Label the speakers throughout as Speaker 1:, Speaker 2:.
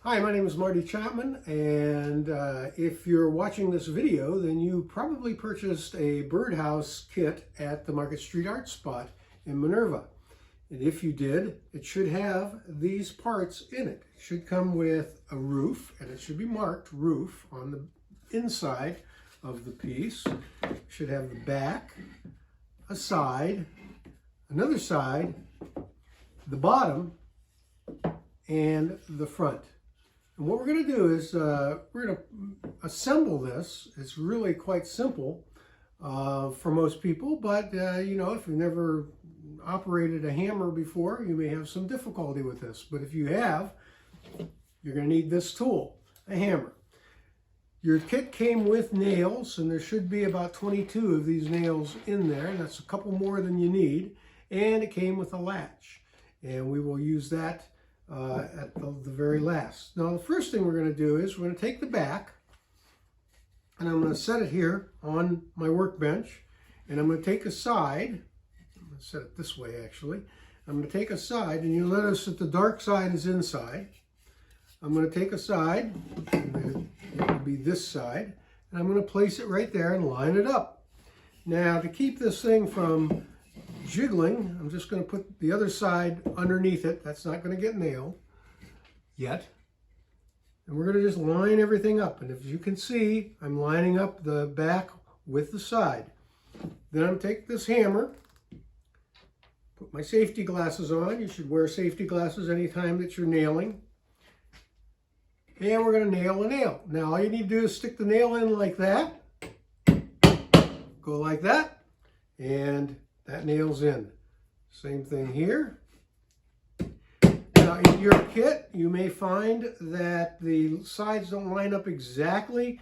Speaker 1: Hi, my name is Marty Chapman, and if you're watching this video, then you probably purchased a Birdhouse kit at the Market Street Art Spot in Minerva. And if you did, it should have these parts in it. It should come with a roof, and it should be marked roof on the inside of the piece. It should have the back, a side, another side, the bottom, and the front. And what we're going to do is we're going to assemble this. It's really quite simple for most people, but you know, if you've never operated a hammer before, you may have some difficulty with this. But if you have, you're going to need this tool, a hammer. Your kit came with nails, and there should be about 22 of these nails in there. That's a couple more than you need. And it came with a latch, and we will use that at the very last. Now, the first thing we're going to do is we're going to take the back, and I'm going to set it here on my workbench, and I'm going to take a side. I'm going to set it this way, actually. I'm going to take a side, and you notice that the dark side is inside. I'm going to take a side, and it will be this side, and I'm going to place it right there and line it up. Now, to keep this thing from jiggling, I'm just going to put the other side underneath it. That's not going to get nailed yet. And we're going to just line everything up. And as you can see, I'm lining up the back with the side. Then I'm going to take this hammer, put my safety glasses on. You should wear safety glasses anytime that you're nailing. And we're going to nail a nail. Now all you need to do is stick the nail in like that. Go like that. And that nail's in. Same thing here. Now in your kit, you may find that the sides don't line up exactly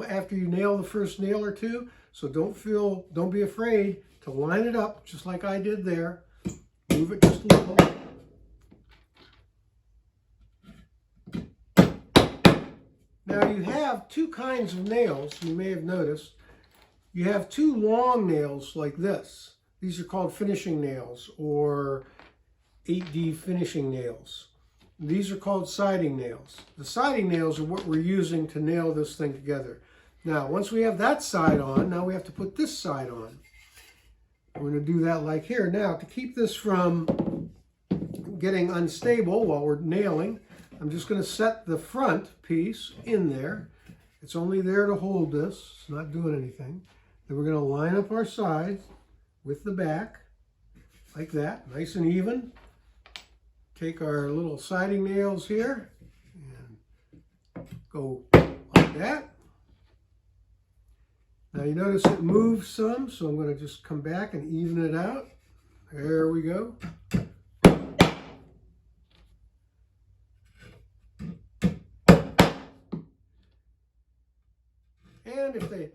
Speaker 1: after you nail the first nail or two. So don't be afraid to line it up just like I did there. Move it just a little. Now you have two kinds of nails, you may have noticed. You have two long nails like this. These are called finishing nails or 8D finishing nails. These are called siding nails. The siding nails are what we're using to nail this thing together. Now, once we have that side on, now we have to put this side on. We're going to do that like here. Now, to keep this from getting unstable while we're nailing, I'm just going to set the front piece in there. It's only there to hold this. It's not doing anything. Then we're going to line up our sides with the back, like that, nice and even. Take our little siding nails here and go like that. Now you notice it moves some, so I'm going to just come back and even it out. There we go. And if the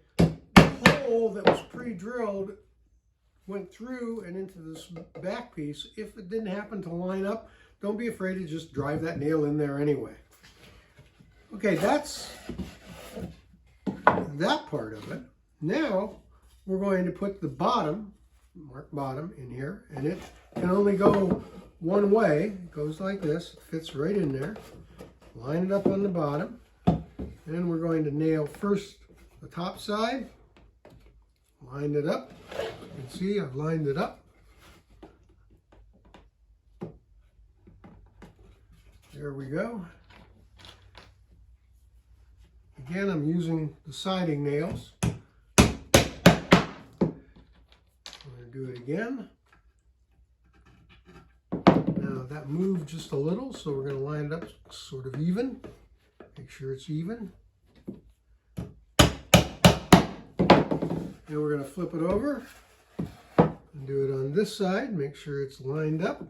Speaker 1: hole that was pre-drilled went through and into this back piece, if it didn't happen to line up, don't be afraid to just drive that nail in there anyway. Okay, that's that part of it. Now we're going to put the bottom, mark bottom in here, and it can only go one way. It goes like this, it fits right in there. Line it up on the bottom, and we're going to nail first the top side. Line it up. You can see I've lined it up. There we go. Again, I'm using the siding nails. I'm going to do it again. Now that moved just a little, so we're going to line it up sort of even. Make sure it's even. Now we're going to flip it over and do it on this side. Make sure it's lined up.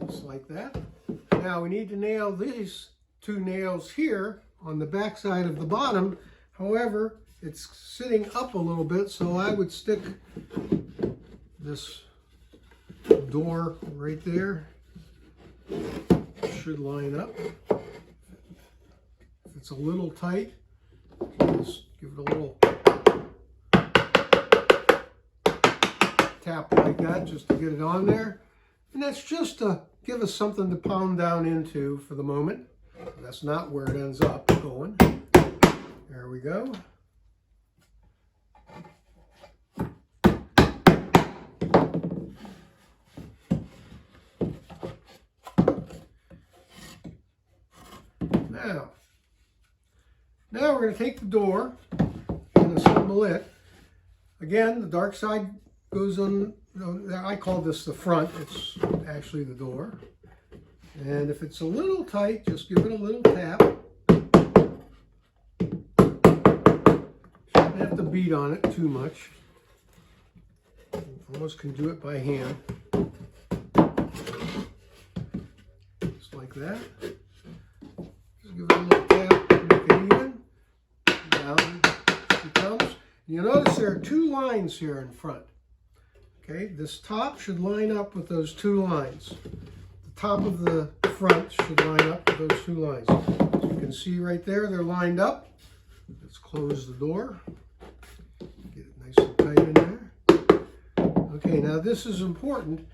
Speaker 1: Just like that. Now we need to nail these two nails here on the back side of the bottom. However, it's sitting up a little bit, so I would stick this door right there. Should line up. If it's a little tight, just give it a little tap like that just to get it on there. And that's just to give us something to pound down into for the moment. That's not where it ends up going. There we go. Now we're going to take the door and assemble it. Again, the dark side goes on, I call this the front, it's actually the door. And if it's a little tight, just give it a little tap. Shouldn't have to beat on it too much. Almost can do it by hand. Just like that. Just give it a little tap to make it even. Down it comes. You'll notice there are two lines here in front. Okay, this top should line up with those two lines. The top of the front should line up with those two lines. As you can see right there, they're lined up. Let's close the door. Get it nice and tight in there. Okay, now this is important.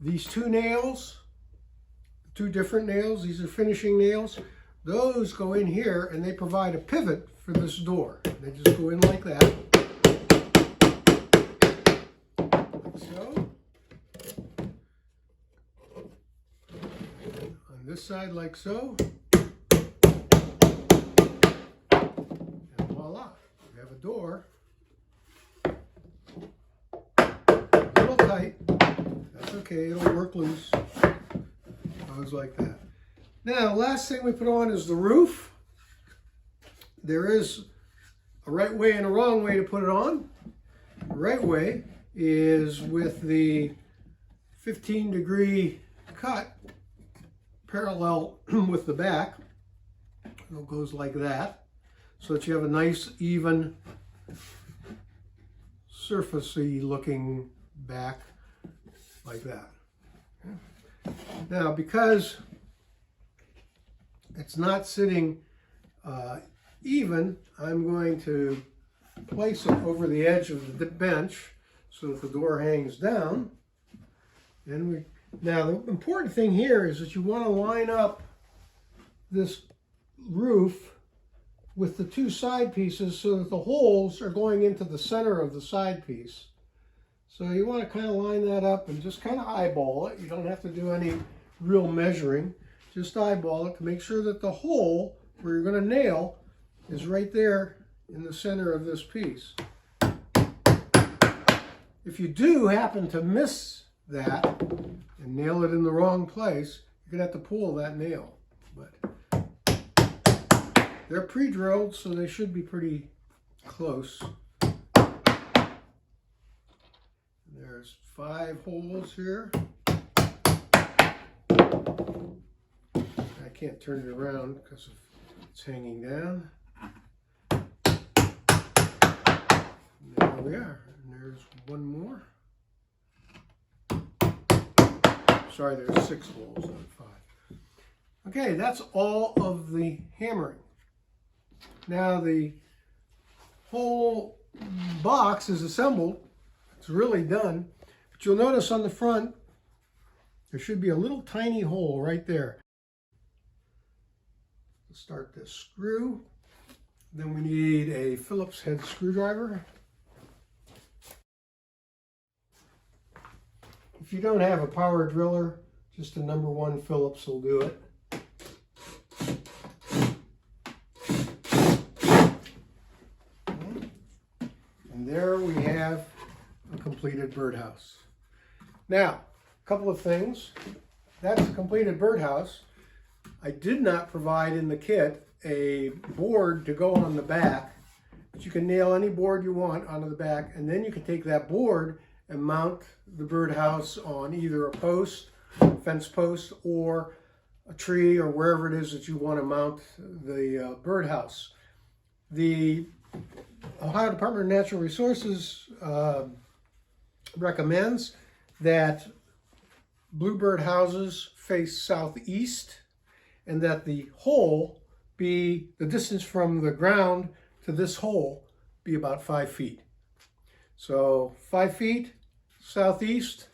Speaker 1: These two nails, two different nails, these are finishing nails. Those go in here and they provide a pivot for this door. They just go in like that. Like so. And on this side like so. And voila, we have a door. A little tight. That's okay, it'll work loose. Goes like that. Now, last thing we put on is the roof. There is a right way and a wrong way to put it on. The right way is with the 15-degree cut parallel with the back. It goes like that, so that you have a nice, even, surfacey looking back like that. Now, because it's not sitting even, I'm going to place it over the edge of the bench so that the door hangs down. And now the important thing here is that you want to line up this roof with the two side pieces so that the holes are going into the center of the side piece. So you want to kind of line that up and just kind of eyeball it. You don't have to do any real measuring. Just eyeball it to make sure that the hole where you're going to nail is right there in the center of this piece. If you do happen to miss that and nail it in the wrong place, you're going to have to pull that nail. But they're pre-drilled, so they should be pretty close. There's 5 holes here. I can't turn it around because it's hanging down. And there we are. And there's one more. Sorry, there's 6 holes, not 5. Okay, that's all of the hammering. Now the whole box is assembled. It's really done. But you'll notice on the front, there should be a little tiny hole right there. Let's start this screw. Then we need a Phillips head screwdriver. If you don't have a power driller, just a number 1 Phillips will do it. And there we have a completed birdhouse. Now, a couple of things. That's a completed birdhouse. I did not provide in the kit a board to go on the back, but you can nail any board you want onto the back, and then you can take that board and mount the birdhouse on either a post, fence post, or a tree, or wherever it is that you want to mount the birdhouse. The Ohio Department of Natural Resources recommends that bluebird houses face southeast and that the hole be the distance from the ground to this hole be about 5 feet. So 5 feet southeast,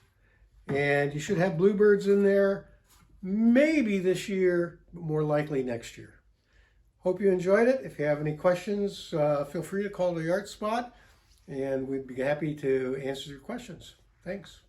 Speaker 1: and you should have bluebirds in there maybe this year, but more likely next year. Hope you enjoyed it. If you have any questions, feel free to call the Art Spot, and we'd be happy to answer your questions. Thanks.